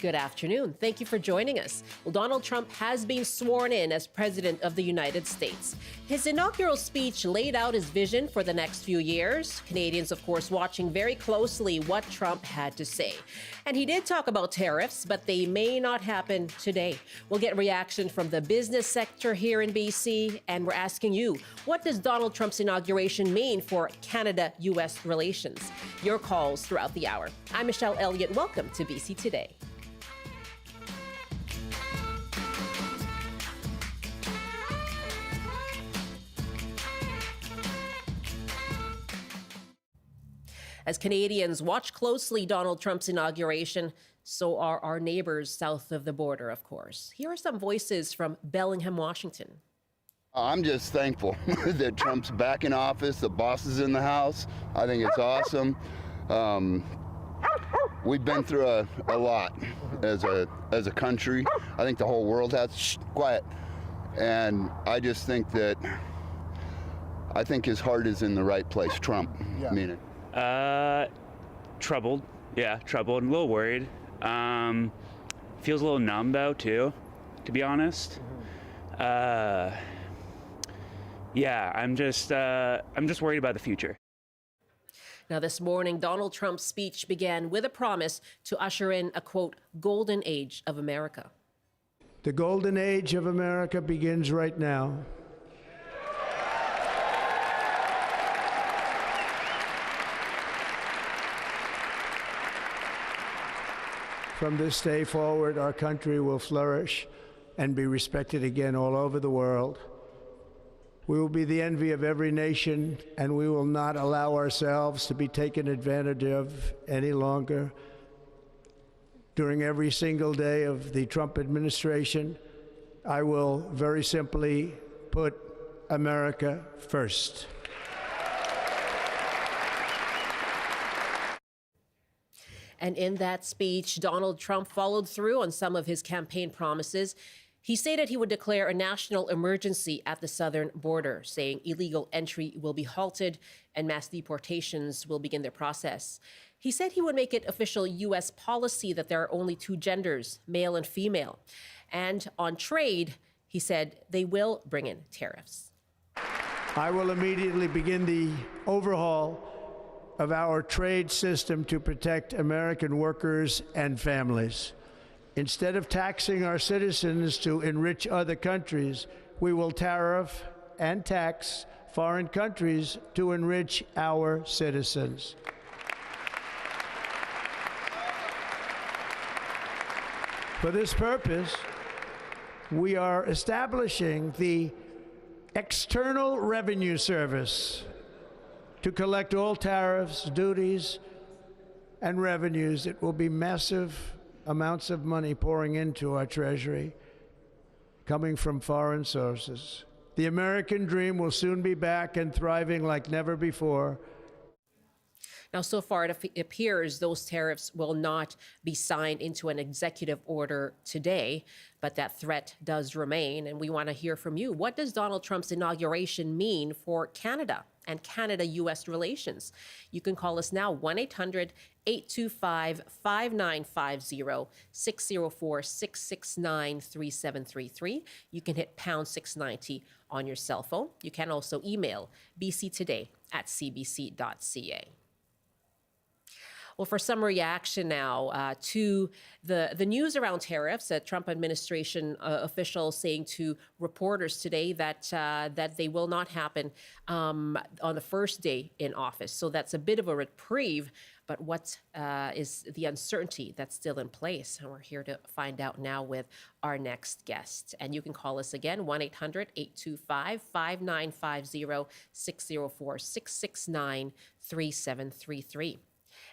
Good afternoon. Thank you for joining us. Well, Donald Trump has been sworn in as President of the United States. His inaugural speech laid out his vision for the next few years. Canadians, of course, watching very closely what Trump had to say. And he did talk about tariffs, but they may not happen today. We'll get reaction from the business sector here in BC, and we're asking you, what does Donald Trump's inauguration mean for Canada-U.S. relations? Your calls throughout the hour. I'm Michelle Elliott. Welcome to BC Today. As Canadians watch closely Donald Trump's inauguration, so are our neighbors south of the border, of course. Here are some voices from Bellingham, Washington. I'm just thankful that Trump's back in office, the boss is in the house. I think it's awesome. We've been through a lot as a country. I think the whole world has. Shh, quiet. And I just think that, I think his heart is in the right place, Trump, meaning. Troubled. Yeah, troubled. A little worried. Feels a little numb though too, to be honest. Yeah, I'm just worried about the future. Now, this morning, Donald Trump's speech began with a promise to usher in a, quote, golden age of America. The golden age of America begins right now. From this day forward, our country will flourish and be respected again all over the world. We will be the envy of every nation, and we will not allow ourselves to be taken advantage of any longer. During every single day of the Trump administration, I will very simply put America first. And in that speech, Donald Trump followed through on some of his campaign promises. He stated he would declare a national emergency at the southern border, saying illegal entry will be halted and mass deportations will begin their process. He said he would make it official U.S. policy that there are only two genders, male and female. And on trade, he said they will bring in tariffs. I will immediately begin the overhaul of our trade system to protect American workers and families. Instead of taxing our citizens to enrich other countries, we will tariff and tax foreign countries to enrich our citizens. For this purpose, we are establishing the External Revenue Service to collect all tariffs, duties, and revenues. It will be massive amounts of money pouring into our treasury, coming from foreign sources. The American dream will soon be back and thriving like never before. Now, so far, it appears those tariffs will not be signed into an executive order today, but that threat does remain. And we want to hear from you. What does Donald Trump's inauguration mean for Canada and Canada-U.S. relations? You can call us now, 1-800-825-5950, 604-669-3733. You can hit pound 690 on your cell phone. You can also email bctoday@cbc.ca. Well, for some reaction now to the news around tariffs, Trump administration officials saying to reporters today that that they will not happen on the first day in office. So that's a bit of a reprieve. But what is the uncertainty that's still in place? And we're here to find out now with our next guest. And you can call us again, 1-800-825-5950, 604-669-3733.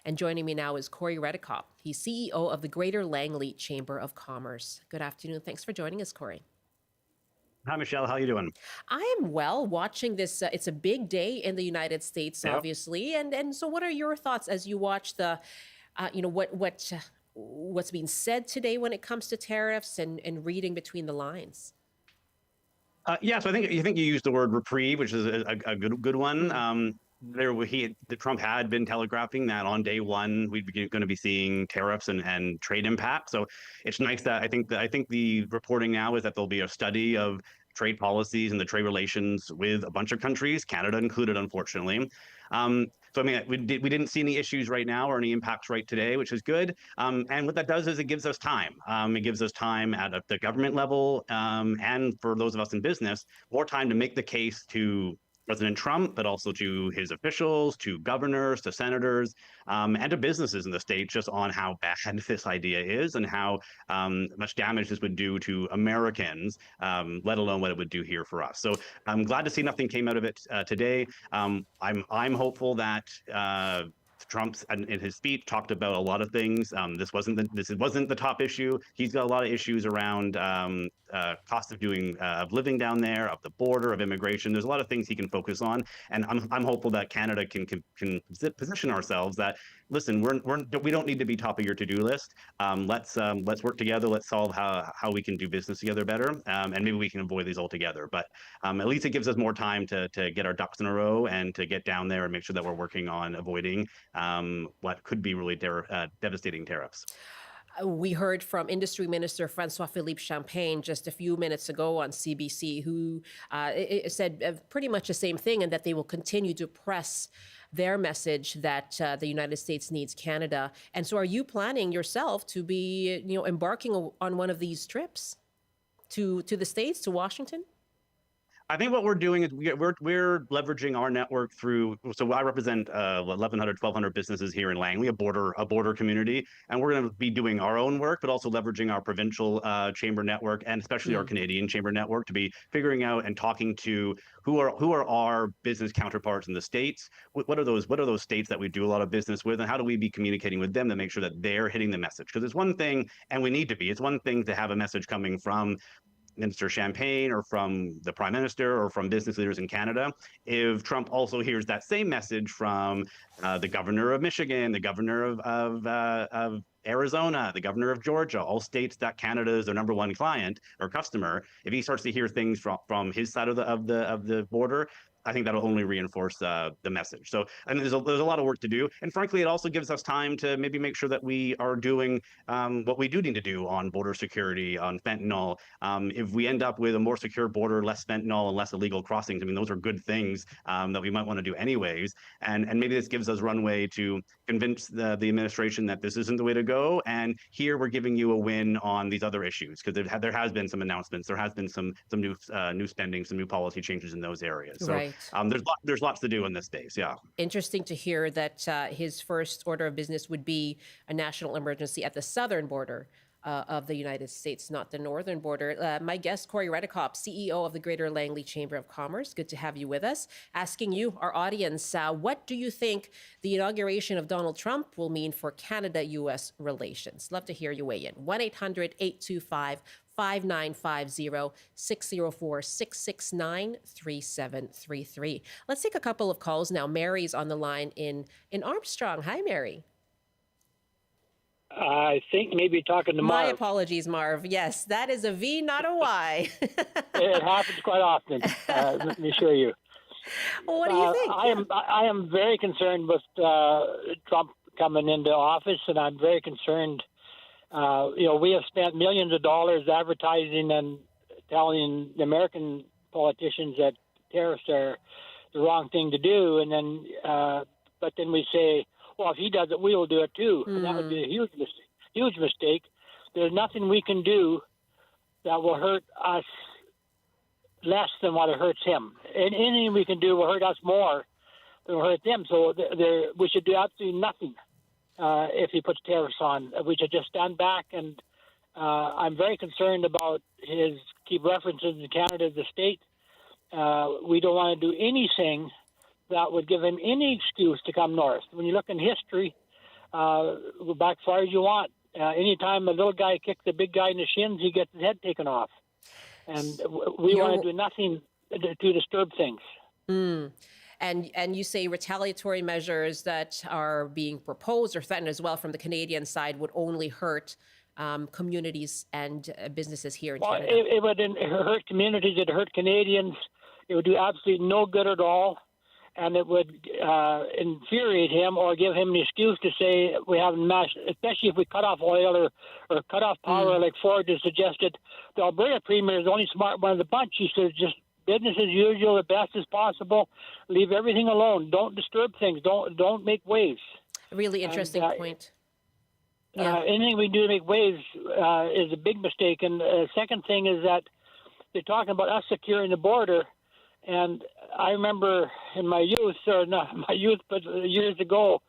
And joining me now is Cory Redekop. He's CEO of the Greater Langley Chamber of Commerce. Good afternoon. Thanks for joining us, Cory. Hi, Michelle. How are you doing? I am well watching this. It's a big day in the United States, obviously. And so what are your thoughts as you watch the, what's being said today when it comes to tariffs and reading between the lines? Yeah, so I think you used the word reprieve, which is a good one. Trump had been telegraphing that on day one we'd be going to be seeing tariffs and trade impact. So it's nice that I think the reporting now is that there'll be a study of trade policies and the trade relations with a bunch of countries, Canada included, unfortunately. So I mean, we didn't see any issues right now or any impacts right today, which is good. And what that does is it gives us time. It gives us time at the government level, and for those of us in business, more time to make the case to President Trump, but also to his officials, to governors, to senators, and to businesses in the state, just on how bad this idea is and how much damage this would do to Americans, let alone what it would do here for us. So I'm glad to see nothing came out of it today. I'm hopeful that Trump, in his speech, talked about a lot of things. This wasn't the top issue. He's got a lot of issues around cost of living down there, of the border, of immigration. There's a lot of things he can focus on, and I'm hopeful that Canada can position ourselves that, listen, we don't need to be top of your to-do list. Let's work together. Let's solve how we can do business together better, and maybe we can avoid these altogether. But at least it gives us more time to get our ducks in a row and to get down there and make sure that we're working on avoiding what could be really devastating tariffs. We heard from Industry Minister François-Philippe Champagne just a few minutes ago on CBC, who said pretty much the same thing, and that they will continue to press their message that the United States needs Canada. And so are you planning yourself to be, embarking on one of these trips to the States, to Washington? I think what we're doing is we're leveraging our network through. So I represent 1,100, 1,200 businesses here in Langley, a border community, and we're going to be doing our own work, but also leveraging our provincial chamber network and especially our Canadian chamber network to be figuring out and talking to who are our business counterparts in the States. What are those states that we do a lot of business with, and how do we be communicating with them to make sure that they're hitting the message? Because it's one thing, and we need to be. It's one thing to have a message coming from Minister Champagne or from the Prime Minister or from business leaders in Canada. If Trump also hears that same message from the governor of Michigan, the governor of Arizona, the governor of Georgia, all states that Canada is their number one client or customer, if he starts to hear things from his side of the border, I think that'll only reinforce the message. So I mean, there's a lot of work to do, and frankly, it also gives us time to maybe make sure that we are doing what we do need to do on border security, on fentanyl. If we end up with a more secure border, less fentanyl, and less illegal crossings, I mean, those are good things that we might want to do anyways. And maybe this gives us runway to convince the administration that this isn't the way to go. And here we're giving you a win on these other issues, because there has been some announcements, there has been some new spending, some new policy changes in those areas. So. Right. There's lots to do in this space, yeah. Interesting to hear that his first order of business would be a national emergency at the southern border of the United States, not the northern border. My guest, Cory Redekop, CEO of the Greater Langley Chamber of Commerce. Good to have you with us. Asking you, our audience, what do you think the inauguration of Donald Trump will mean for Canada-U.S. relations? Love to hear you weigh in. 1-800-825-5950, 604-669-3733. Let's take a couple of calls now. Mary's on the line in Armstrong. Hi, Mary. I think maybe talking to Marv. My apologies, Marv. Yes, that is a V, not a Y. It happens quite often. Let me assure you. Well, what do you think? I am very concerned with Trump coming into office, and I'm very concerned. We have spent millions of dollars advertising and telling the American politicians that tariffs are the wrong thing to do, and then but then we say, well, if he does it, we will do it too. And that would be a huge mistake. There's nothing we can do that will hurt us less than what it hurts him. And anything we can do will hurt us more than will hurt them. So we should do absolutely nothing if he puts tariffs on. We should just stand back. And I'm very concerned about his keep references to Canada as a state. We don't want to do anything that would give him any excuse to come north. When you look in history, go back as far as you want. Anytime a little guy kicks the big guy in the shins, he gets his head taken off. And we want to do nothing to disturb things. And you say retaliatory measures that are being proposed or threatened as well from the Canadian side would only hurt communities and businesses here in Canada. It would hurt communities. It would hurt Canadians. It would do absolutely no good at all. and it would infuriate him or give him an excuse to say we haven't matched, especially if we cut off oil or cut off power, like Ford has suggested. The Alberta Premier is the only smart one of the bunch. He says just business as usual, the best as possible. Leave everything alone. Don't disturb things. Don't make waves. Really interesting point. Anything we do to make waves is a big mistake. And the second thing is that they're talking about us securing the border. And I remember in my youth, or not my youth, but years ago,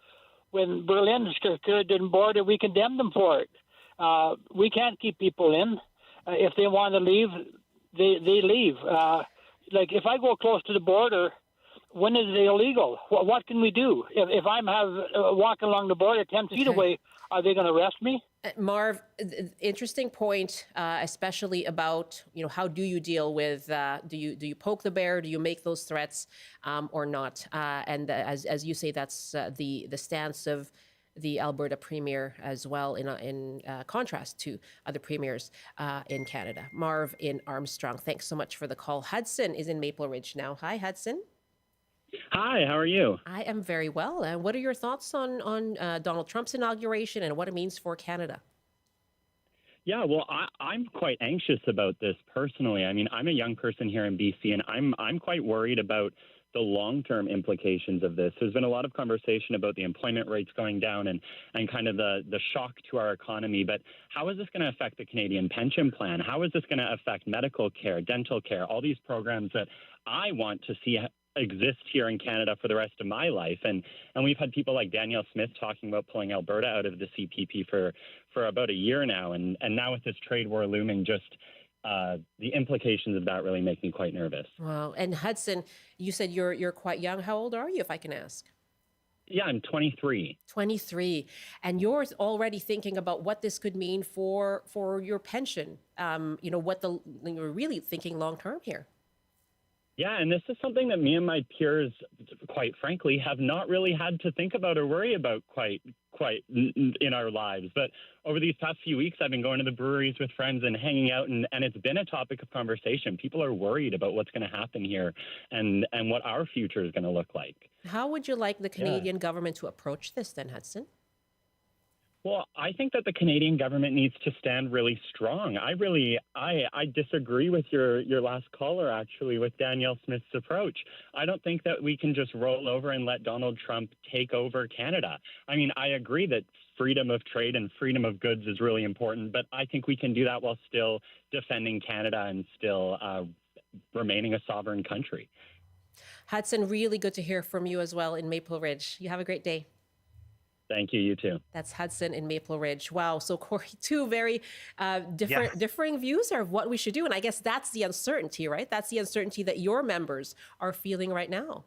when Berlin secured the border, we condemned them for it. We can't keep people in. If they want to leave, they leave. Like if I go close to the border, when is it illegal? What can we do? If I'm walking along the border 10 feet away, are they going to arrest me? Marv, interesting point, especially about how do you deal with do you poke the bear, do you make those threats or not? And as you say, that's the stance of the Alberta Premier as well, in contrast to other premiers in Canada. Marv in Armstrong, thanks so much for the call. Hudson is in Maple Ridge now. Hi, Hudson. Hi, how are you? I am very well. And what are your thoughts on Donald Trump's inauguration and what it means for Canada? Yeah, well, I'm quite anxious about this personally. I mean, I'm a young person here in BC, and I'm quite worried about the long-term implications of this. There's been a lot of conversation about the employment rates going down and kind of the shock to our economy. But how is this going to affect the Canadian pension plan? How is this going to affect medical care, dental care, all these programs that I want to see exist here in Canada for the rest of my life? And we've had people like Danielle Smith talking about pulling Alberta out of the CPP for about a year now. And now with this trade war looming, just the implications of that really make me quite nervous. Wow. And Hudson, you said you're quite young. How old are you, if I can ask? Yeah, I'm 23. 23. And you're already thinking about what this could mean for your pension. You're really thinking long term here. Yeah, and this is something that me and my peers, quite frankly, have not really had to think about or worry about quite in our lives. But over these past few weeks, I've been going to the breweries with friends and hanging out, and it's been a topic of conversation. People are worried about what's going to happen here and what our future is going to look like. How would you like the Canadian government to approach this then, Hudson? Well, I think that the Canadian government needs to stand really strong. I disagree with your last caller, actually, with Danielle Smith's approach. I don't think that we can just roll over and let Donald Trump take over Canada. I mean, I agree that freedom of trade and freedom of goods is really important, but I think we can do that while still defending Canada and still remaining a sovereign country. Hudson, really good to hear from you as well in Maple Ridge. You have a great day. Thank you. You too. That's Hudson in Maple Ridge. Wow. So, Cory, two very differing views of what we should do. And I guess that's the uncertainty, right? That's the uncertainty that your members are feeling right now.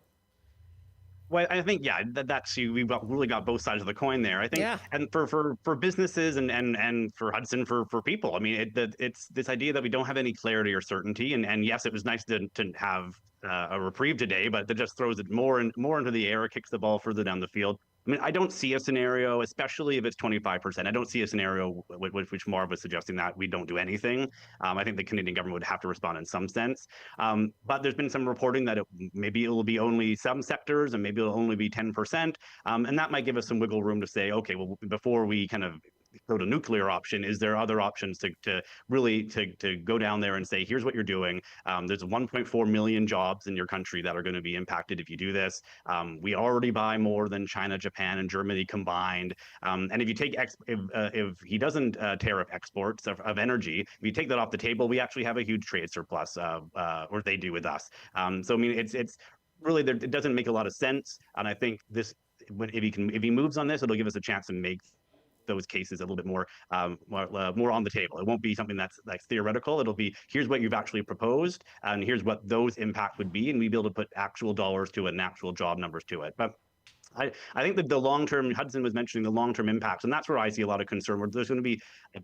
Well, I think, that's we've really got both sides of the coin there. I think, and for businesses and for Hudson, for people, I mean, it's this idea that we don't have any clarity or certainty. And yes, it was nice to have a reprieve today, but that just throws it more into the air, kicks the ball further down the field. I mean, I don't see a scenario, especially if it's 25%. I don't see a scenario which Marv was suggesting that we don't do anything. I think the Canadian government would have to respond in some sense. But there's been some reporting that maybe it will be only some sectors and maybe it'll only be 10%. And that might give us some wiggle room to say, okay, well, before we kind of go to nuclear option, is there other options to really go down there and say, here's what you're doing. There's 1.4 million jobs in your country that are going to be impacted if you do this. We already buy more than China, Japan, and Germany combined. And if you take if he doesn't tariff exports of energy, if you take that off the table, we actually have a huge trade surplus, or they do with us. So I mean, it's really it doesn't make a lot of sense. And I think this, if he moves on this, it'll give us a chance to make those cases a little bit more on the table. It won't be something that's theoretical. It'll be, here's what you've actually proposed, and here's what those impacts would be, and we'd be able to put actual dollars to it and actual job numbers to it. But I think that the long-term, Hudson was mentioning the long-term impacts, and that's where I see a lot of concern, where there's going to be a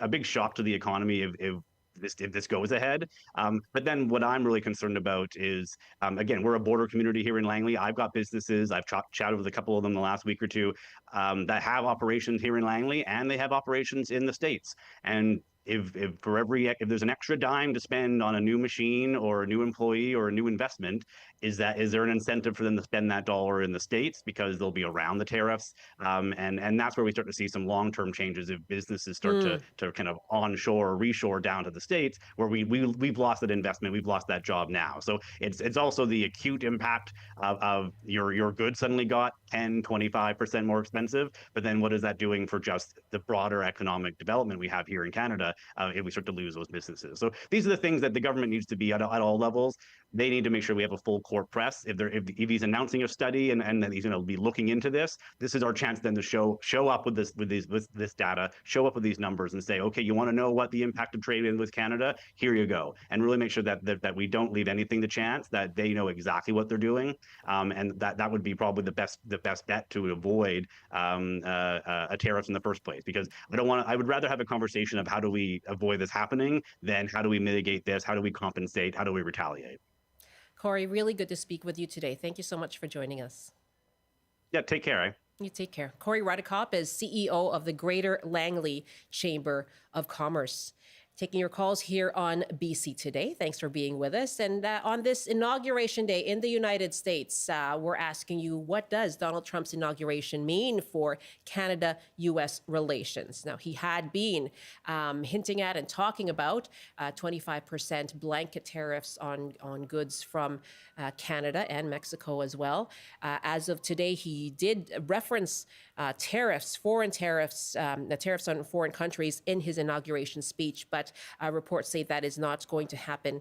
big shock to the economy if this goes ahead. But then what I'm really concerned about is, again, we're a border community here in Langley. I've got businesses, I've chatted with a couple of them the last week or two, that have operations here in Langley, and they have operations in the States. And if there's an extra dime to spend on a new machine or a new employee or a new investment, is there an incentive for them to spend that dollar in the States because they'll be around the tariffs? And that's where we start to see some long-term changes if businesses start to kind of onshore or reshore down to the States, where we've lost that investment, we've lost that job now. So it's also the acute impact of your goods suddenly got 10-25% more expensive, but then what is that doing for just the broader economic development we have here in Canada if we start to lose those businesses? So these are the things that the government needs to be at all levels. They need to make sure we have a full court press. If he's announcing a study and that he's going to be looking into this is our chance then to show up with this data, show up with these numbers, and say, okay, you want to know what the impact of trade is with Canada? Here you go, and really make sure that we don't leave anything to chance. That they know exactly what they're doing, and that would be probably the best bet to avoid a tariff in the first place. Because I would rather have a conversation of how do we avoid this happening than how do we mitigate this, how do we compensate, how do we retaliate. Cory, really good to speak with you today. Thank you so much for joining us. Yeah, take care. Eh? You take care. Cory Redekop is CEO of the Greater Langley Chamber of Commerce. Taking your calls here on BC Today. Thanks for being with us. And on this inauguration day in the United States, we're asking you, what does Donald Trump's inauguration mean for Canada-U.S. relations? Now, he had been hinting at and talking about 25% blanket tariffs on goods from Canada and Mexico as well. As of today, he did reference tariffs, foreign tariffs, tariffs on foreign countries in his inauguration speech, but reports say that is not going to happen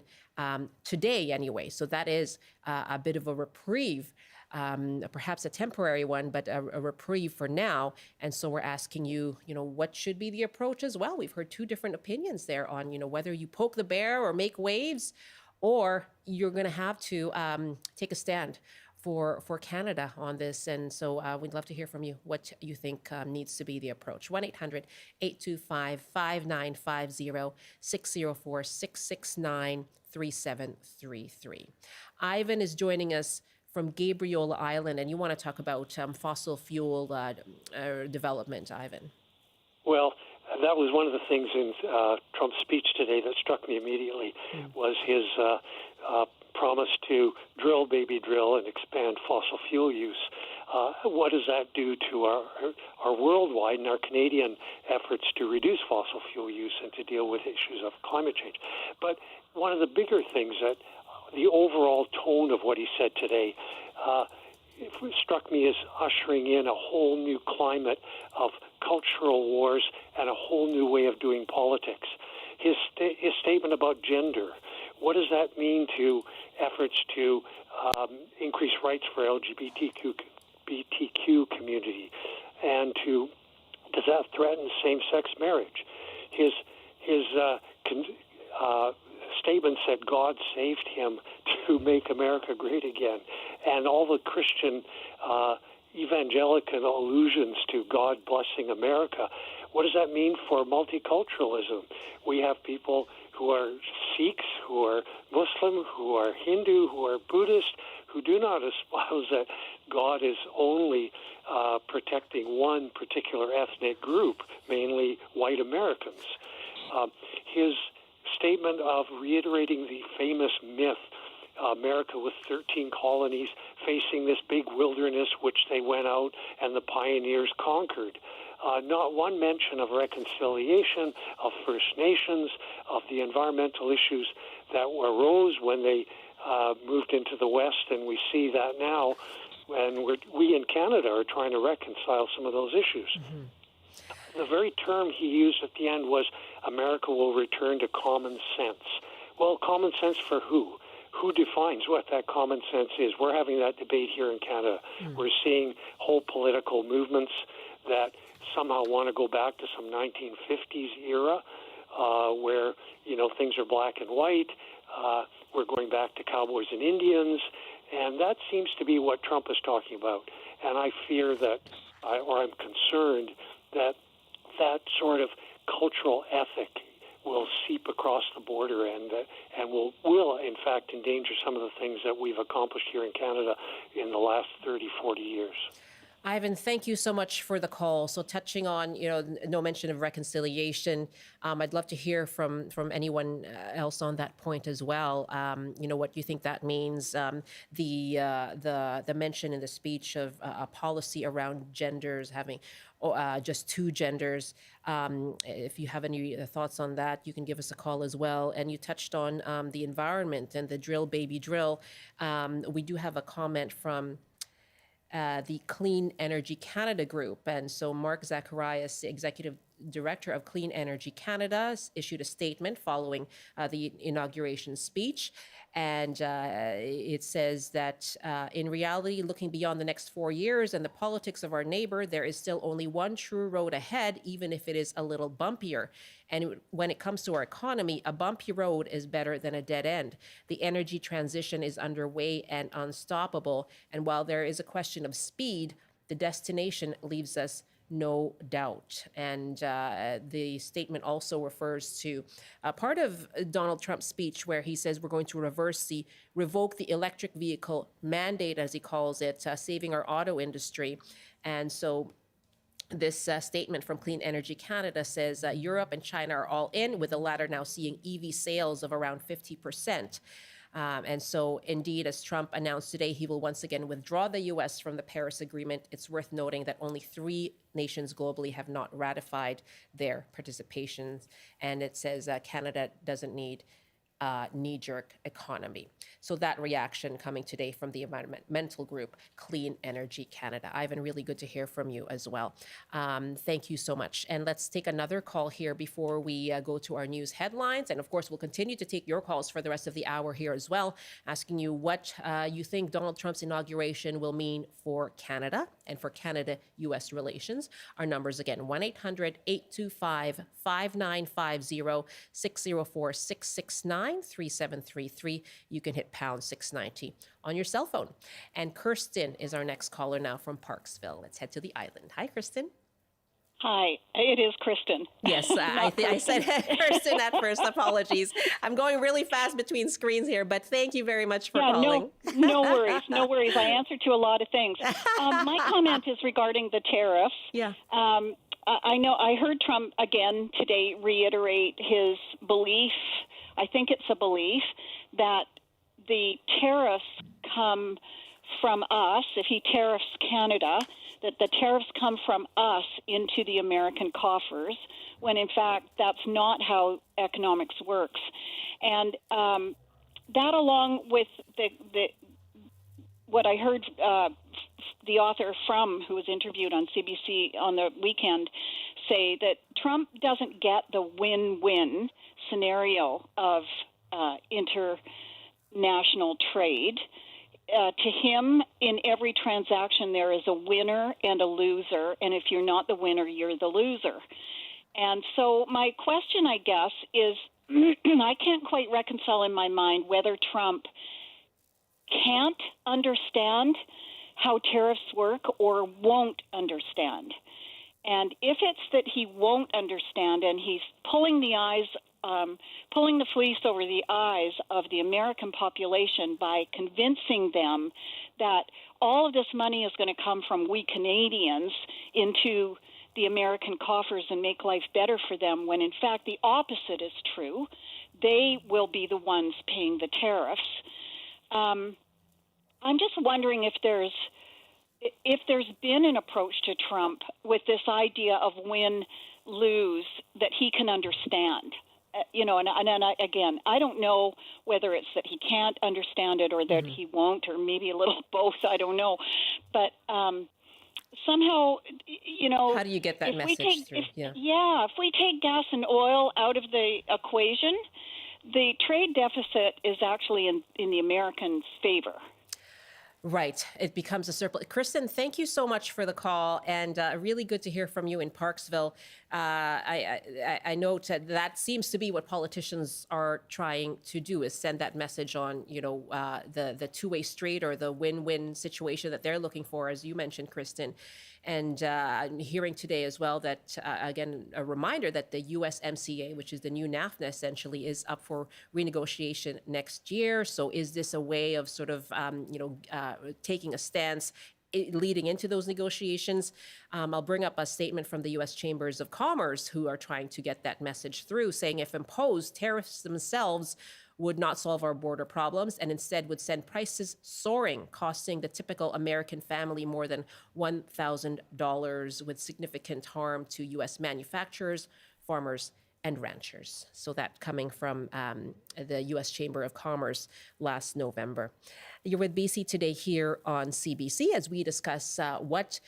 today anyway. So that is a bit of a reprieve, perhaps a temporary one, but a reprieve for now. And so we're asking you, what should be the approach as well? We've heard two different opinions there on, whether you poke the bear or make waves, or you're going to have to take a stand for Canada on this. And so we'd love to hear from you what you think needs to be the approach. 1-800-825-5950, 604-669-3733. Ivan is joining us from Gabriola Island, and you want to talk about fossil fuel development, Ivan. Well, that was one of the things in Trump's speech today that struck me immediately, was his promise to drill, baby drill, and expand fossil fuel use. What does that do to our worldwide and our Canadian efforts to reduce fossil fuel use and to deal with issues of climate change? But one of the bigger things, that the overall tone of what he said today it struck me as ushering in a whole new climate of cultural wars and a whole new way of doing politics. His statement about gender, what does that mean to efforts to increase rights for LGBTQ community, and does that threaten same-sex marriage? His statement said God saved him to make America great again, and all the Christian evangelical allusions to God blessing America. What does that mean for multiculturalism? We have people who are Sikhs, who are Muslim, who are Hindu, who are Buddhist, who do not espouse that God is only protecting one particular ethnic group, mainly white Americans. His statement of reiterating the famous myth, America with 13 colonies facing this big wilderness which they went out and the pioneers conquered. Not one mention of reconciliation, of First Nations, of the environmental issues that arose when they moved into the West, and we see that now, and we in Canada are trying to reconcile some of those issues. Mm-hmm. The very term he used at the end was, America will return to common sense. Well, common sense for who? Who defines what that common sense is? We're having that debate here in Canada. Mm. We're seeing whole political movements that somehow want to go back to some 1950s era where, things are black and white. We're going back to cowboys and Indians. And that seems to be what Trump is talking about. And I fear that, I'm concerned that sort of cultural ethic will seep across the border and will in fact endanger some of the things that we've accomplished here in Canada in the last 30, 40 years. Ivan, thank you so much for the call. So touching on, no mention of reconciliation. I'd love to hear from anyone else on that point as well. What you think that means. The mention in the speech of a policy around genders, having just two genders. If you have any thoughts on that, you can give us a call as well. And you touched on the environment and the drill, baby drill. We do have a comment from the Clean Energy Canada group. And so Mark Zacharias, the executive director of Clean Energy Canada, issued a statement following the inauguration speech. And it says that in reality, looking beyond the next 4 years and the politics of our neighbor, there is still only one true road ahead, even if it is a little bumpier. And when it comes to our economy, a bumpy road is better than a dead end. The energy transition is underway and unstoppable. And while there is a question of speed, the destination leaves us no doubt. And the statement also refers to part of Donald Trump's speech where he says we're going to revoke the electric vehicle mandate, as he calls it, saving our auto industry. And so this statement from Clean Energy Canada says Europe and China are all in, with the latter now seeing EV sales of around 50%. And so, indeed, as Trump announced today, he will once again withdraw the U.S. from the Paris Agreement. It's worth noting that only 3 nations globally have not ratified their participations. And it says Canada doesn't need knee-jerk economy. So that reaction coming today from the environmental group, Clean Energy Canada. Ivan, really good to hear from you as well. Thank you so much. And let's take another call here before we go to our news headlines. And of course, we'll continue to take your calls for the rest of the hour here as well, asking you what you think Donald Trump's inauguration will mean for Canada and for Canada-U.S. relations. Our numbers again, 1-800-825-5950, 604-669-3733. You can hit pound 690 on your cell phone. And Kirsten is our next caller now from Parksville. Let's head to the island. Hi, Kirsten. Hi, it is Kristen. Yes, I said Kirsten at first. Apologies. I'm going really fast between screens here, but thank you very much for calling. No worries, no worries. I answer to a lot of things. My comment is regarding the tariffs. Yeah. I heard Trump again today reiterate his belief, I think it's a belief, that the tariffs come from us, if he tariffs Canada, that the tariffs come from us into the American coffers, when in fact that's not how economics works. And that, along with what I heard the author who was interviewed on CBC on the weekend say, that Trump doesn't get the win-win scenario of international trade. To him, in every transaction, there is a winner and a loser, and if you're not the winner, you're the loser. And so my question, I guess, is I can't quite reconcile in my mind whether Trump can't understand how tariffs work or won't understand. And if it's that he won't understand and he's pulling the fleece over the eyes of the American population by convincing them that all of this money is going to come from we Canadians into the American coffers and make life better for them, when in fact the opposite is true. They will be the ones paying the tariffs. I'm just wondering if there's been an approach to Trump with this idea of win-lose that he can understand. Again, I don't know whether it's that he can't understand it or that he won't, or maybe a little both. I don't know. But somehow, how do you get that message through? If we take gas and oil out of the equation, the trade deficit is actually in the Americans' favor. Right. It becomes a surplus. Kristen, thank you so much for the call, and really good to hear from you in Parksville. I note that seems to be what politicians are trying to do, is send that message on, the two-way street or the win-win situation that they're looking for, as you mentioned, Kristen. And I'm hearing today as well that, again, a reminder that the USMCA, which is the new NAFTA essentially, is up for renegotiation next year. So is this a way of sort of, taking a stance leading into those negotiations. I'll bring up a statement from the U.S. Chambers of Commerce, who are trying to get that message through, saying if imposed, tariffs themselves would not solve our border problems and instead would send prices soaring, costing the typical American family more than $1,000, with significant harm to U.S. manufacturers, farmers, and ranchers. So that coming from the U.S. Chamber of Commerce last November. You're with BC Today here on CBC as we discuss what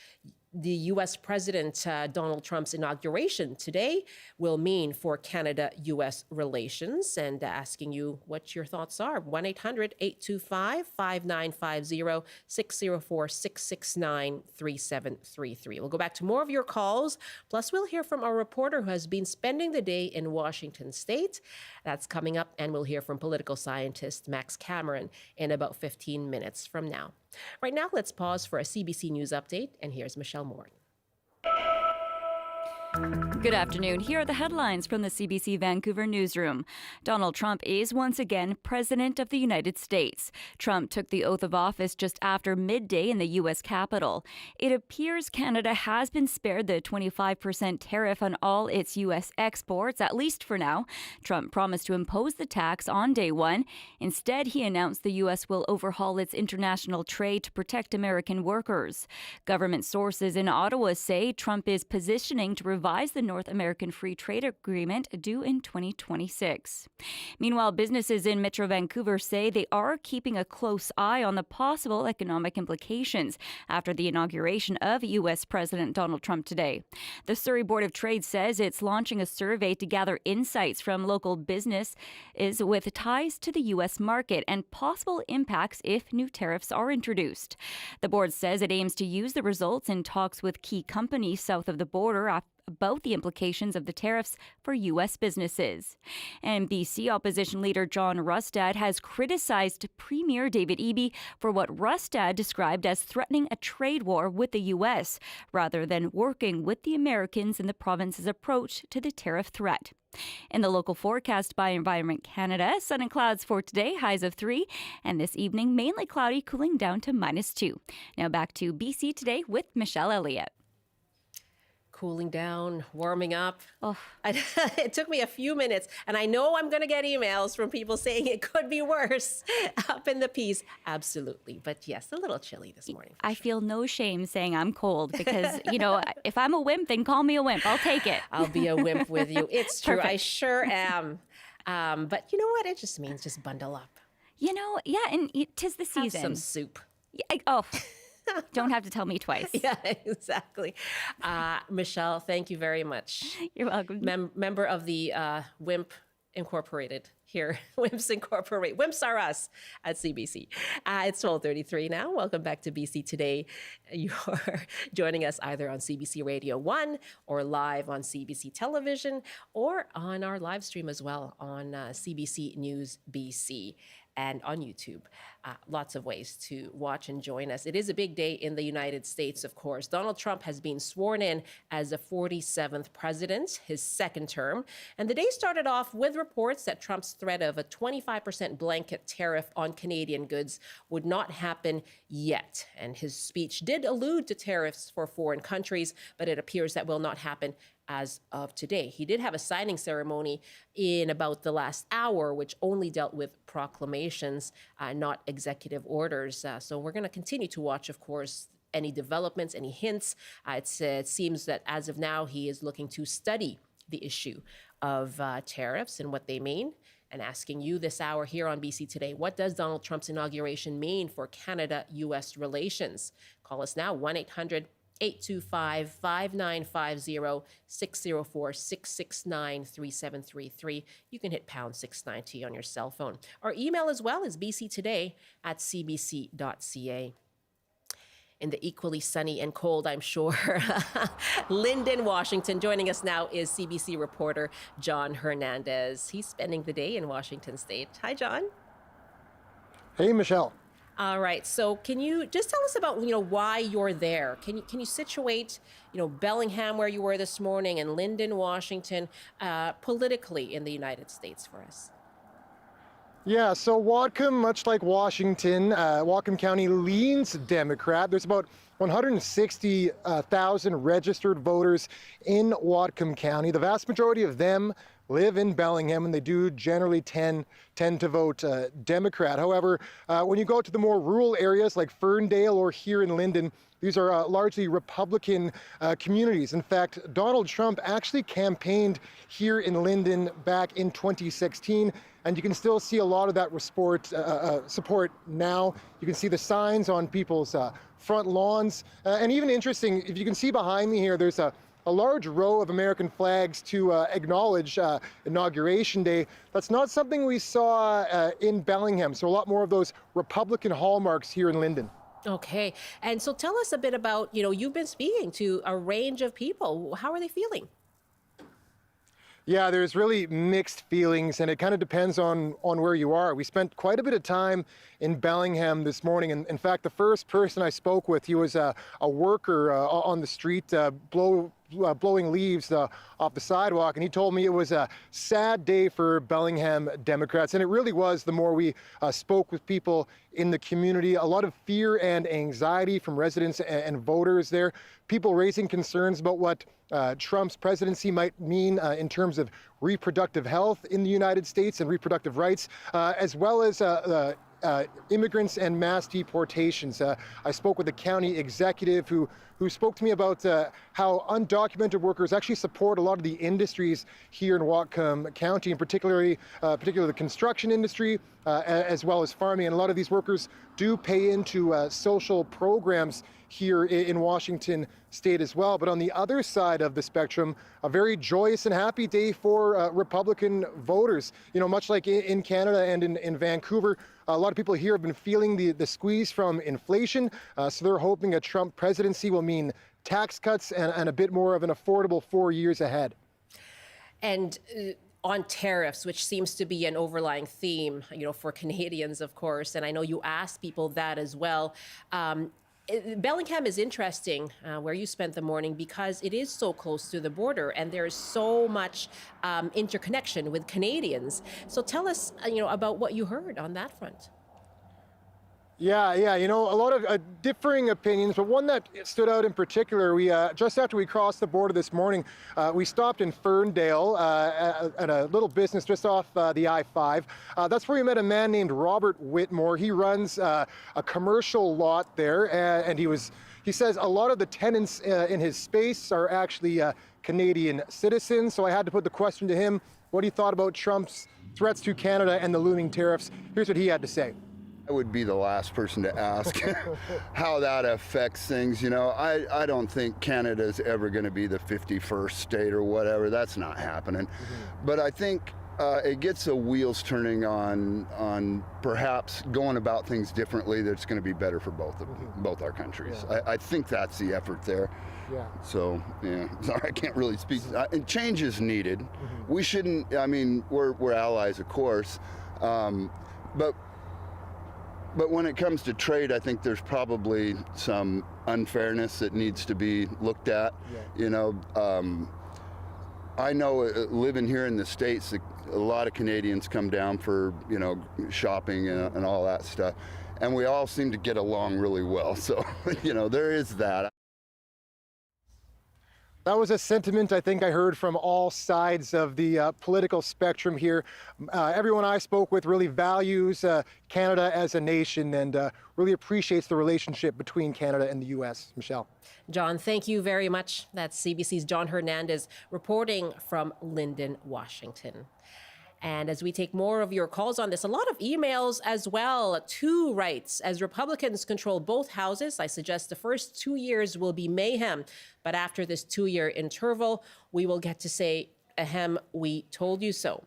the U.S. President Donald Trump's inauguration today will mean for Canada-U.S. relations, and asking you what your thoughts are. 1-800-825-5950, 604-669-3733. We'll go back to more of your calls. Plus, we'll hear from our reporter who has been spending the day in Washington State. That's coming up, and we'll hear from political scientist Max Cameron in about 15 minutes from now. Right now, let's pause for a CBC News update, and here's Michelle Moore. Good afternoon. Here are the headlines from the CBC Vancouver newsroom. Donald Trump is once again President of the United States. Trump took the oath of office just after midday in the U.S. Capitol. It appears Canada has been spared the 25% tariff on all its U.S. exports, at least for now. Trump promised to impose the tax on day one. Instead, he announced the U.S. will overhaul its international trade to protect American workers. Government sources in Ottawa say Trump is positioning to revise the North American Free Trade Agreement due in 2026. Meanwhile, businesses in Metro Vancouver say they are keeping a close eye on the possible economic implications after the inauguration of U.S. President Donald Trump today. The Surrey Board of Trade says it's launching a survey to gather insights from local businesses with ties to the U.S. market and possible impacts if new tariffs are introduced. The board says it aims to use the results in talks with key companies south of the border about the implications of the tariffs for U.S. businesses. And BC opposition leader John Rustad has criticized Premier David Eby for what Rustad described as threatening a trade war with the U.S. rather than working with the Americans in the province's approach to the tariff threat. In the local forecast by Environment Canada, sun and clouds for today, highs of 3, and this evening mainly cloudy, cooling down to -2. Now back to BC Today with Michelle Elliott. Cooling down, warming up. Oh. It took me a few minutes, and I know I'm going to get emails from people saying it could be worse up in the piece. Absolutely. But yes, a little chilly this morning. I feel no shame saying I'm cold because, if I'm a wimp, then call me a wimp. I'll take it. I'll be a wimp with you. It's true. Perfect. I sure am. But you know what? It just means just bundle up. Yeah, and 'tis the season. Have some soup. Yeah, don't have to tell me twice. Yeah, exactly. Michelle, thank you very much. You're welcome. Member of the WIMP Incorporated here. WIMPs Incorporate. WIMPs are us at CBC. It's 12:33 now. Welcome back to BC Today. You're joining us either on CBC Radio 1 or live on CBC Television or on our live stream as well on CBC News BC. And on YouTube. Lots of ways to watch and join us. It is a big day in the United States, of course. Donald Trump has been sworn in as the 47th president, his second term. And the day started off with reports that Trump's threat of a 25% blanket tariff on Canadian goods would not happen yet. And his speech did allude to tariffs for foreign countries, but it appears that will not happen as of today. He did have a signing ceremony in about the last hour, which only dealt with proclamations, not executive orders. So we're going to continue to watch, of course, any developments, any hints. It seems that as of now, he is looking to study the issue of tariffs and what they mean. And asking you this hour here on BC Today, what does Donald Trump's inauguration mean for Canada-U.S. relations? Call us now, 1-800-825-5950, 604-669-3733. You can hit pound 690 on your cell phone. Our email as well is bctoday@cbc.ca. In the equally sunny and cold, I'm sure, Lyndon, Washington. Joining us now is CBC reporter Jon Hernandez. He's spending the day in Washington State. Hi, Jon. Hey, Michelle. All right. So can you just tell us about, why you're there? Can you situate, Bellingham, where you were this morning, and Lyndon, Washington, politically in the United States for us? Yeah, so Whatcom, much like Washington, Whatcom County leans Democrat. There's about 160,000 registered voters in Whatcom County. The vast majority of them live in Bellingham, and they do generally tend to vote Democrat. However, when you go to the more rural areas like Ferndale or here in Linden, these are largely Republican communities. In fact, Donald Trump actually campaigned here in Linden back in 2016, and you can still see a lot of that support now. You can see the signs on people's front lawns. And even interesting, if you can see behind me here, there's a large row of American flags to acknowledge Inauguration Day. That's not something we saw in Bellingham, so a lot more of those Republican hallmarks here in Linden. Okay. And so tell us a bit about, you've been speaking to a range of people. How are they feeling? Yeah, there's really mixed feelings, and it kind of depends on where you are. We spent quite a bit of time in Bellingham this morning, and in fact, the first person I spoke with, he was a worker on the street blowing leaves off the sidewalk, and he told me it was a sad day for Bellingham Democrats, and it really was. The more we spoke with people in the community, a lot of fear and anxiety from residents and voters there, people raising concerns about what Trump's presidency might mean in terms of reproductive health in the United States and reproductive rights, as well as immigrants and mass deportations. I spoke with a county executive who spoke to me about how undocumented workers actually support a lot of the industries here in Whatcom County, and particularly the construction industry, as well as farming. And a lot of these workers do pay into social programs here in Washington State as well. But on the other side of the spectrum, a very joyous and happy day for Republican voters. Much like in Canada and in Vancouver, a lot of people here have been feeling the squeeze from inflation. So they're hoping a Trump presidency will mean tax cuts and a bit more of an affordable 4 years ahead. And on tariffs, which seems to be an overlying theme, for Canadians, of course, and I know you asked people that as well. Bellingham is interesting, where you spent the morning, because it is so close to the border and there is so much interconnection with Canadians. So tell us, about what you heard on that front. Yeah, a lot of differing opinions, but one that stood out in particular, we just after we crossed the border this morning, we stopped in Ferndale at a little business just off the I-5. That's where we met a man named Robert Whitmore. He runs a commercial lot there, and he says a lot of the tenants in his space are actually Canadian citizens. So I had to put the question to him, what he thought about Trump's threats to Canada and the looming tariffs. Here's what he had to say. I would be the last person to ask how that affects things. I don't think Canada's ever going to be the 51st state or whatever. That's not happening. Mm-hmm. But I think it gets the wheels turning on perhaps going about things differently that's going to be better for both our countries. Yeah. I think that's the effort there. Yeah. So, sorry, I can't really speak. And change is needed. Mm-hmm. We shouldn't, we're allies, of course, But when it comes to trade, I think there's probably some unfairness that needs to be looked at. Yeah. I know living here in the States, a lot of Canadians come down for, shopping and all that stuff. And we all seem to get along really well. So, there is that. That was a sentiment I think I heard from all sides of the political spectrum here. Everyone I spoke with really values Canada as a nation and really appreciates the relationship between Canada and the U.S. Michelle. Jon, thank you very much. That's CBC's Jon Hernandez reporting from Linden, Washington. And as we take more of your calls on this, a lot of emails as well. Two rights. As Republicans control both houses, I suggest the first 2 years will be mayhem. But after this 2-year interval, we will get to say, ahem, we told you so.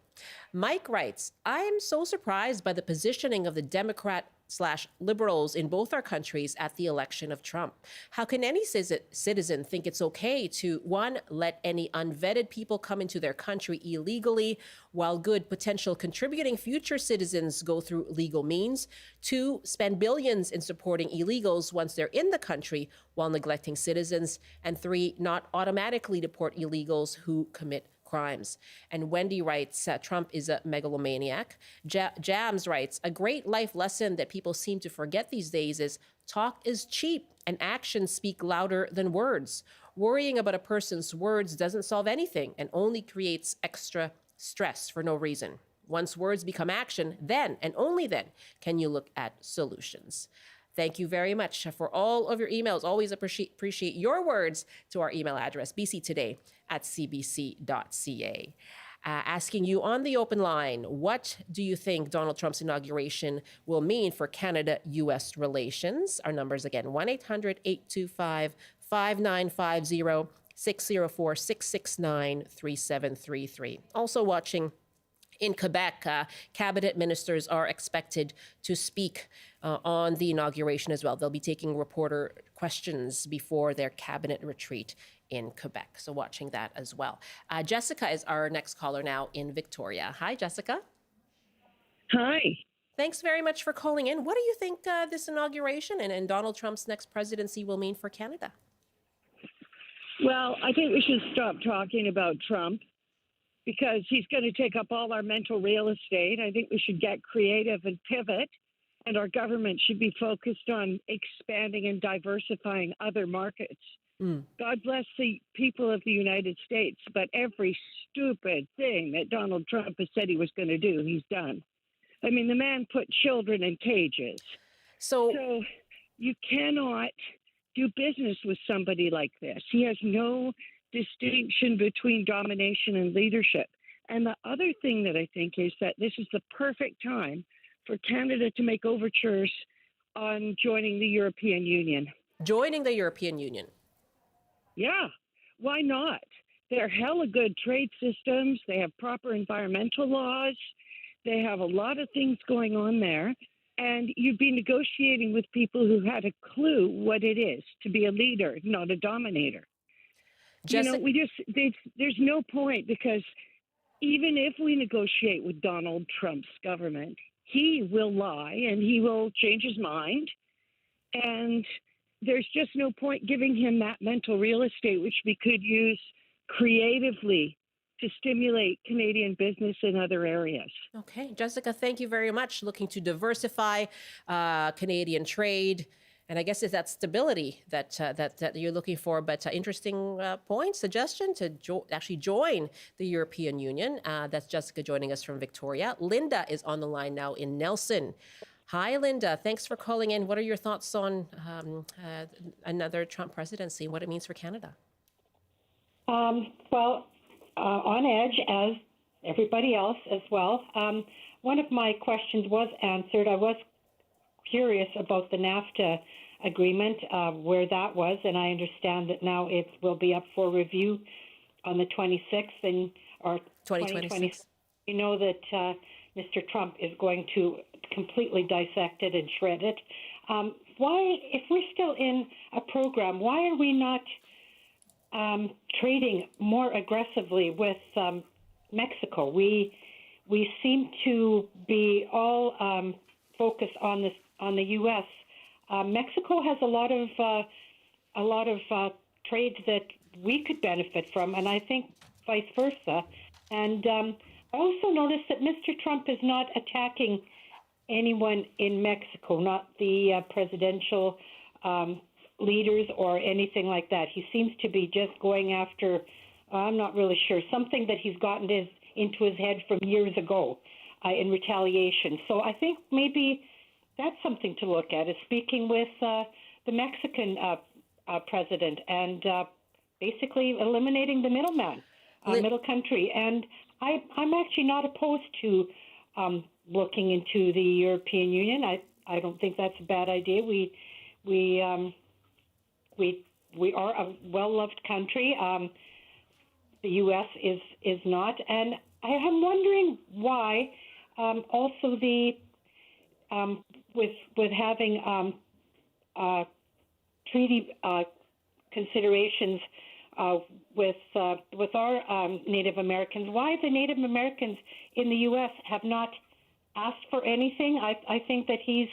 Mike writes, I am so surprised by the positioning of the Democrat/liberals in both our countries at the election of Trump. How can any citizen think it's okay to, one, let any unvetted people come into their country illegally, while good potential contributing future citizens go through legal means, two, spend billions in supporting illegals once they're in the country while neglecting citizens, and three, not automatically deport illegals who commit crimes. And Wendy writes, Trump is a megalomaniac. Jams writes, a great life lesson that people seem to forget these days is talk is cheap and actions speak louder than words. Worrying about a person's words doesn't solve anything and only creates extra stress for no reason. Once words become action, then and only then can you look at solutions. Thank you very much for all of your emails. Always appreciate your words to our email address, bctoday@cbc.ca. Asking you on the open line, what do you think Donald Trump's inauguration will mean for Canada-U.S. relations? Our numbers again, 1-800-825-5950, 604-669-3733. Also watching in Quebec, cabinet ministers are expected to speak on the inauguration as well. They'll be taking reporter questions before their cabinet retreat in Quebec. So watching that as well. Jessica is our next caller now in Victoria. Hi, Jessica. Hi. Thanks very much for calling in. What do you think this inauguration and Donald Trump's next presidency will mean for Canada? Well, I think we should stop talking about Trump because he's going to take up all our mental real estate. I think we should get creative and pivot, and our government should be focused on expanding and diversifying other markets. God bless the people of the United States, but every stupid thing that Donald Trump has said he was going to do, he's done. I mean, the man put children in cages. So you cannot do business with somebody like this. He has no distinction between domination and leadership. And the other thing that I think is that this is the perfect time for Canada to make overtures on joining the European Union. Joining the European Union? Yeah, why not? They're hella good trade systems. They have proper environmental laws. They have a lot of things going on there. And you'd be negotiating with people who had a clue what it is to be a leader, not a dominator. Jessica, there's no point, because even if we negotiate with Donald Trump's government, he will lie and he will change his mind. And there's just no point giving him that mental real estate, which we could use creatively to stimulate Canadian business in other areas. Okay, Jessica, thank you very much. Looking to diversify Canadian trade. And I guess it's that stability that you're looking for. But interesting point, suggestion to actually join the European Union. That's Jessica joining us from Victoria. Linda is on the line now in Nelson. Hi, Linda. Thanks for calling in. What are your thoughts on another Trump presidency and what it means for Canada? Well, on edge, as everybody else as well. One of my questions was answered. I was curious about the NAFTA agreement, where that was, and I understand that now it will be up for review on the 26th or 2026. You know that Mr. Trump is going to completely dissect it and shred it. Why, if we're still in a program, why are we not trading more aggressively with Mexico? We seem to be all focused on the U.S. Mexico has a lot of trade that we could benefit from, and I think vice versa. And I also noticed that Mr. Trump is not attacking anyone in Mexico, not the presidential leaders or anything like that. He seems to be just going after, I'm not really sure, something that he's gotten into his head from years ago in retaliation. So I think maybe that's something to look at, is speaking with the Mexican president and basically eliminating the middleman, middle country. And I'm actually not opposed to looking into the European Union. I don't think that's a bad idea. We are a well-loved country. The U.S. is not, and I'm wondering why. Also, the with having treaty considerations with our Native Americans, why the Native Americans in the U.S. have not asked for anything. I think that he's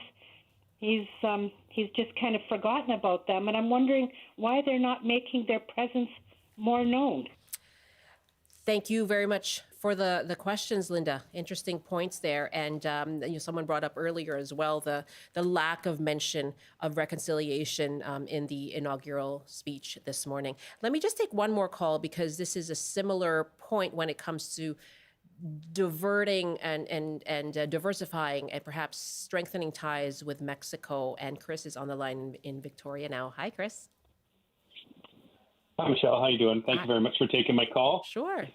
just kind of forgotten about them, and I'm wondering why they're not making their presence more known. Thank you very much for the questions, Linda. Interesting points there. And someone brought up earlier as well the lack of mention of reconciliation in the inaugural speech this morning. Let me just take one more call because this is a similar point when it comes to diverting and diversifying and perhaps strengthening ties with Mexico. And Chris is on the line in Victoria now. Hi, Chris. Hi, Michelle. How you doing? Thank you very much for taking my call. Sure.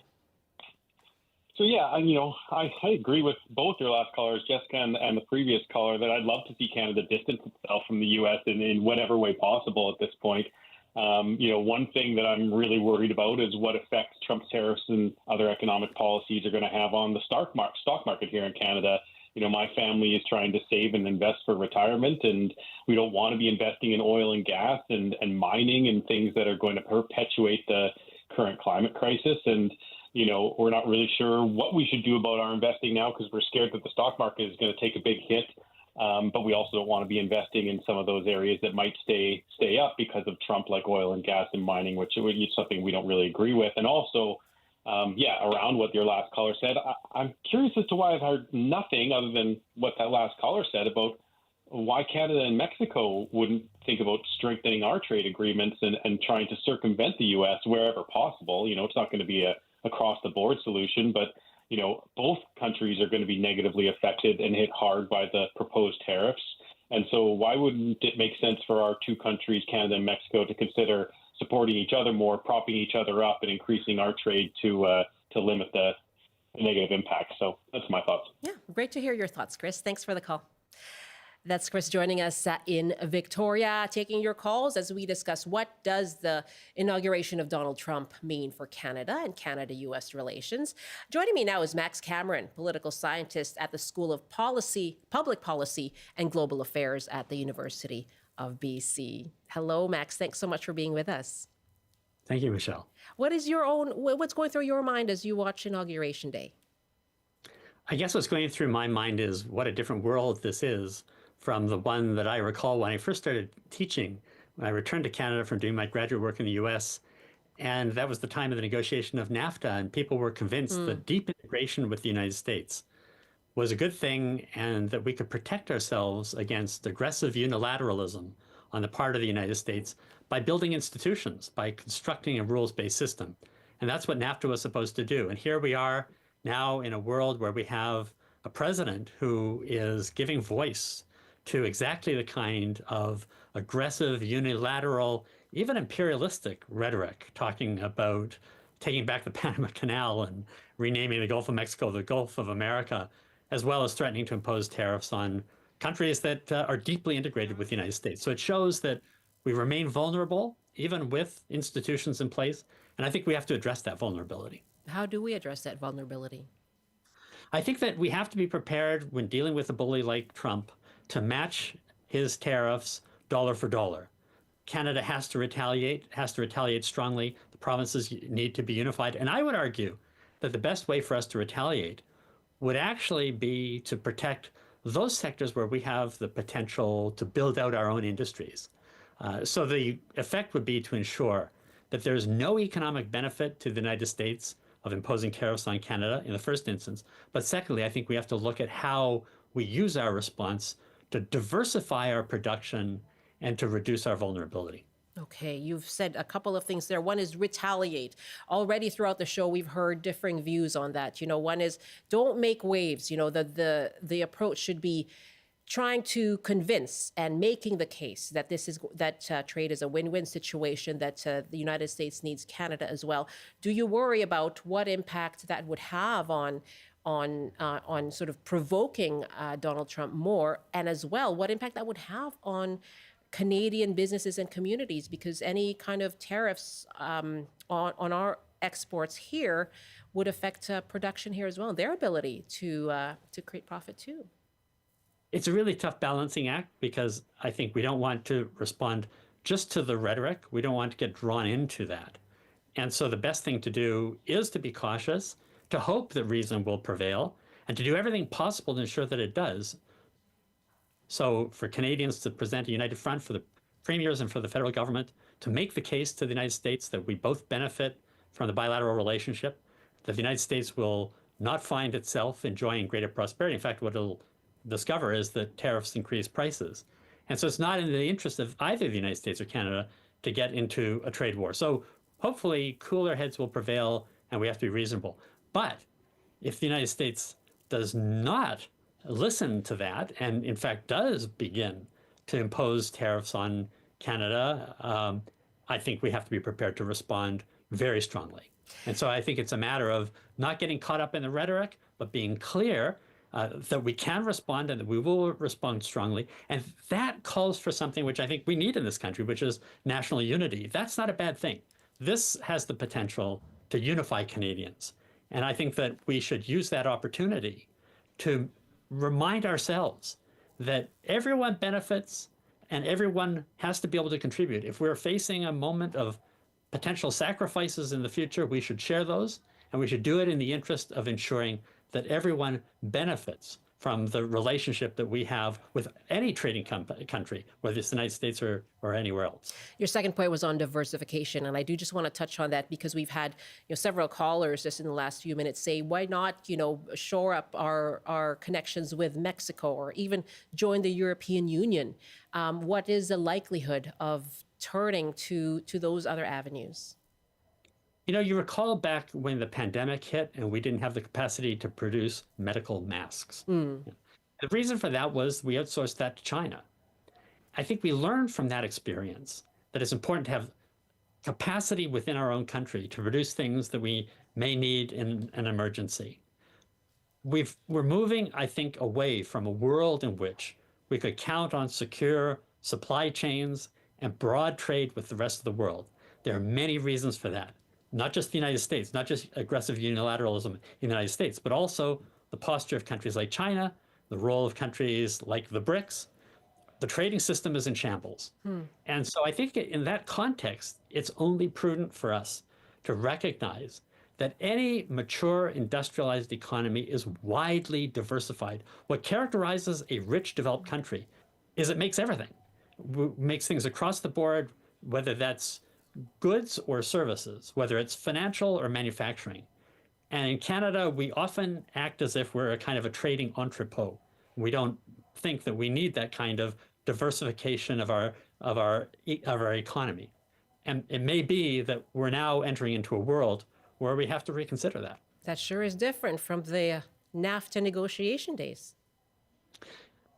So, yeah, I agree with both your last callers, Jessica and the previous caller, that I'd love to see Canada distance itself from the U.S. in whatever way possible at this point. One thing that I'm really worried about is what effects Trump's tariffs and other economic policies are going to have on the stock market here in Canada. My family is trying to save and invest for retirement, and we don't want to be investing in oil and gas and mining and things that are going to perpetuate the current climate crisis. And, we're not really sure what we should do about our investing now because we're scared that the stock market is going to take a big hit. But we also don't want to be investing in some of those areas that might stay up because of Trump, like oil and gas and mining, which is something we don't really agree with. And also, around what your last caller said, I'm curious as to why I've heard nothing other than what that last caller said about why Canada and Mexico wouldn't think about strengthening our trade agreements and trying to circumvent the U.S. wherever possible. It's not going to be a across-the-board solution, but both countries are going to be negatively affected and hit hard by the proposed tariffs. And so why wouldn't it make sense for our two countries, Canada and Mexico, to consider supporting each other more, propping each other up, and increasing our trade to limit the negative impact? So that's my thoughts. Yeah, great to hear your thoughts, Chris. Thanks for the call. That's Chris joining us in Victoria, taking your calls as we discuss what does the inauguration of Donald Trump mean for Canada and Canada-U.S. relations. Joining me now is Max Cameron, political scientist at the School of Public Policy and Global Affairs at the University of BC. Hello, Max. Thanks so much for being with us. Thank you, Michelle. What's going through your mind as you watch Inauguration Day? I guess what's going through my mind is what a different world this is from the one that I recall when I first started teaching, when I returned to Canada from doing my graduate work in the US. And that was the time of the negotiation of NAFTA, and people were convinced that deep integration with the United States was a good thing and that we could protect ourselves against aggressive unilateralism on the part of the United States by building institutions, by constructing a rules-based system. And that's what NAFTA was supposed to do. And here we are now in a world where we have a president who is giving voice to exactly the kind of aggressive, unilateral, even imperialistic rhetoric, talking about taking back the Panama Canal and renaming the Gulf of Mexico the Gulf of America, as well as threatening to impose tariffs on countries that are deeply integrated with the United States. So it shows that we remain vulnerable, even with institutions in place, and I think we have to address that vulnerability. How do we address that vulnerability? I think that we have to be prepared when dealing with a bully like Trump to match his tariffs dollar for dollar. Canada has to retaliate strongly. The provinces need to be unified. And I would argue that the best way for us to retaliate would actually be to protect those sectors where we have the potential to build out our own industries. So the effect would be to ensure that there's no economic benefit to the United States of imposing tariffs on Canada in the first instance. But secondly, I think we have to look at how we use our response to diversify our production and to reduce our vulnerability. Okay, you've said a couple of things there. One is retaliate. Already throughout the show, we've heard differing views on that. One is don't make waves. The approach should be trying to convince and making the case that trade is a win-win situation, that the United States needs Canada as well. Do you worry about what impact that would have on sort of provoking Donald Trump more, and as well what impact that would have on Canadian businesses and communities, because any kind of tariffs on our exports here would affect production here as well, and their ability to create profit too. It's a really tough balancing act because I think we don't want to respond just to the rhetoric. We don't want to get drawn into that. And so the best thing to do is to be cautious, to hope that reason will prevail, and to do everything possible to ensure that it does. So for Canadians to present a united front, for the premiers and for the federal government to make the case to the United States that we both benefit from the bilateral relationship, that the United States will not find itself enjoying greater prosperity. In fact, what it'll discover is that tariffs increase prices. And so it's not in the interest of either the United States or Canada to get into a trade war. So hopefully cooler heads will prevail and we have to be reasonable. But if the United States does not listen to that and in fact does begin to impose tariffs on Canada, I think we have to be prepared to respond very strongly. And so I think it's a matter of not getting caught up in the rhetoric, but being clear that we can respond and that we will respond strongly. And that calls for something which I think we need in this country, which is national unity. That's not a bad thing. This has the potential to unify Canadians. And I think that we should use that opportunity to remind ourselves that everyone benefits and everyone has to be able to contribute. If we're facing a moment of potential sacrifices in the future, we should share those, and we should do it in the interest of ensuring that everyone benefits from the relationship that we have with any trading country, whether it's the United States or anywhere else. Your second point was on diversification, and I do just want to touch on that because we've had several callers just in the last few minutes say, why not shore up our connections with Mexico or even join the European Union? What is the likelihood of turning to those other avenues? You recall back when the pandemic hit and we didn't have the capacity to produce medical masks. The reason for that was we outsourced that to China. I think we learned from that experience that it's important to have capacity within our own country to produce things that we may need in an emergency. We're moving, I think, away from a world in which we could count on secure supply chains and broad trade with the rest of the world. There are many reasons for that. Not just the United States, not just aggressive unilateralism in the United States, but also the posture of countries like China, the role of countries like the BRICS. The trading system is in shambles. And so I think in that context, it's only prudent for us to recognize that any mature industrialized economy is widely diversified. What characterizes a rich developed country is it makes everything. It makes things across the board, whether that's goods or services, whether it's financial or manufacturing. And in Canada, we often act as if we're a kind of a trading entrepot. We don't think that we need that kind of diversification of our economy. And it may be that we're now entering into a world where we have to reconsider that. That sure is different from the NAFTA negotiation days.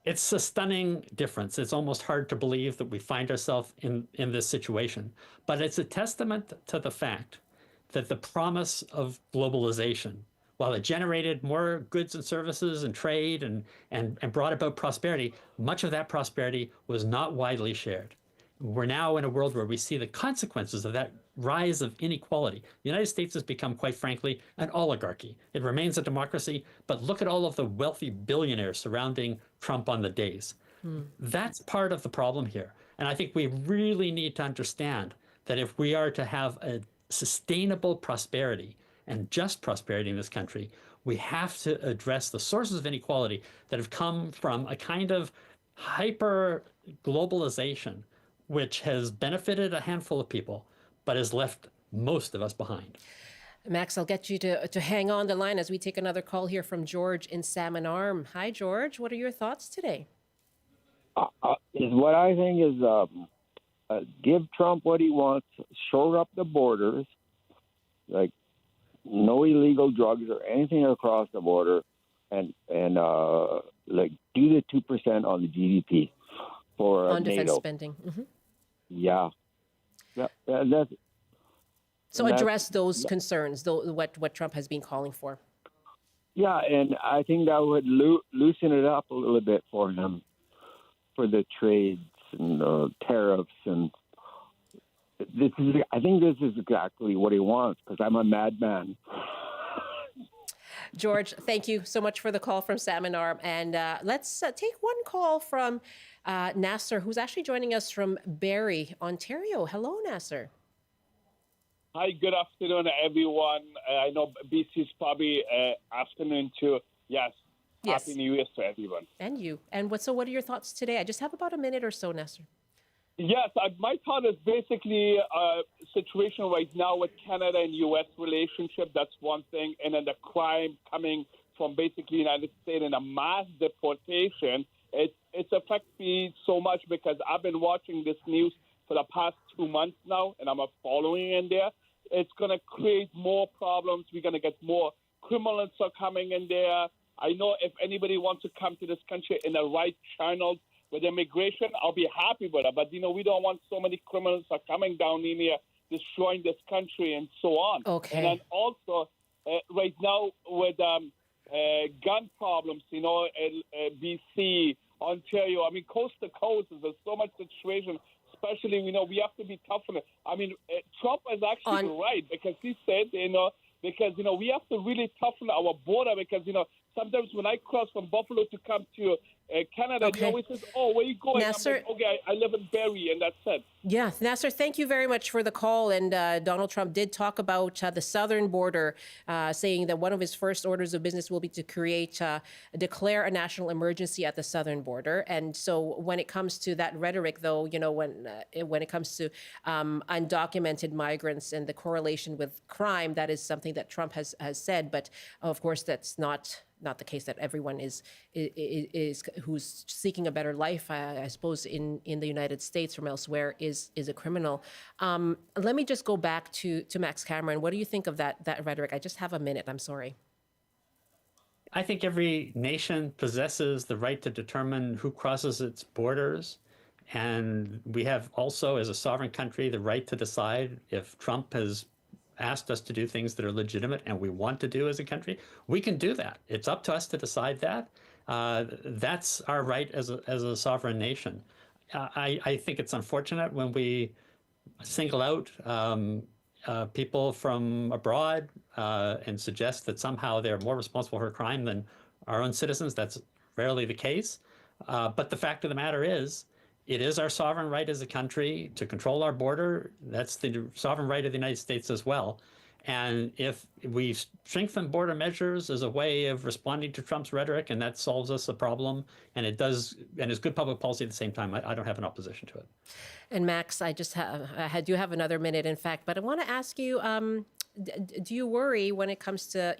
It's a stunning difference. It's almost hard to believe that we find ourselves in this situation. But it's a testament to the fact that the promise of globalization, while it generated more goods and services and trade and brought about prosperity, much of that prosperity was not widely shared. We're now in a world where we see the consequences of that rise of inequality. The United States has become, quite frankly, an oligarchy. It remains a democracy, but look at all of the wealthy billionaires surrounding Trump on the days. That's part of the problem here. And I think we really need to understand that if we are to have a sustainable prosperity and just prosperity in this country, we have to address the sources of inequality that have come from a kind of hyper globalization, which has benefited a handful of people, but has left most of us behind. Max, I'll get you to hang on the line as we take another call here from George in Salmon Arm. Hi, George. What are your thoughts today? What I think is give Trump what he wants, shore up the borders, like no illegal drugs or anything across the border, and like do the 2% on the GDP for on NATO. defense spending. Yeah. That's, so address those concerns, what Trump has been calling for. Yeah, and I think that would loosen it up a little bit for him, for the trades and tariffs. And I think this is exactly what he wants, because I'm a madman. George, thank you so much for the call from Salmon Arm. And let's take one call from Nasser, who's actually joining us from Barrie, Ontario. Hello, Nasser. Hi, good afternoon, everyone. I know BC is probably afternoon too. Yes. Happy New Year to everyone. And you. And what are your thoughts today? I just have about a minute or so, Nasser. Yes, my thought is basically a situation right now with Canada and U.S. relationship. That's one thing. And then the crime coming from basically United States and a mass deportation. It's affected me so much because I've been watching this news for the past 2 months now, and I'm following in there. It's going to create more problems. We're going to get more criminals are coming in there. I know if anybody wants to come to this country in the right channels, with immigration, I'll be happy with it. But, we don't want so many criminals are coming down in here, destroying this country and so on. Okay. And then also, right now with gun problems, BC, Ontario, coast to coast, there's so much situation, especially, we have to be tough on it. Trump is actually right because he said, because, we have to really toughen our border because, sometimes when I cross from Buffalo to come to Canada, he always says, "Oh, where are you going?" Nasser, I'm like, "Okay, I live in Barrie," and that's it. Yeah, Nasser, thank you very much for the call. And Donald Trump did talk about the southern border, saying that one of his first orders of business will be to declare a national emergency at the southern border. And so when it comes to that rhetoric, though, when it comes to undocumented migrants and the correlation with crime, that is something that Trump has said. But of course, that's not the case that everyone is who's seeking a better life, I suppose, in the United States from elsewhere is a criminal. Let me just go back to Max Cameron. What do you think of that rhetoric? I just have a minute. I'm sorry. I think every nation possesses the right to determine who crosses its borders. And we have also, as a sovereign country, the right to decide if Trump has asked us to do things that are legitimate and we want to do as a country, we can do that. It's up to us to decide that. That's our right as a sovereign nation. I think it's unfortunate when we single out people from abroad and suggest that somehow they're more responsible for crime than our own citizens. That's rarely the case. But the fact of the matter is, it is our sovereign right as a country to control our border. That's the sovereign right of the United States as well. And if we strengthen border measures as a way of responding to Trump's rhetoric, and that solves us a problem, and it does, and is good public policy at the same time, I don't have an opposition to it. And Max, I do have another minute, in fact, but I want to ask you, do you worry when it comes to,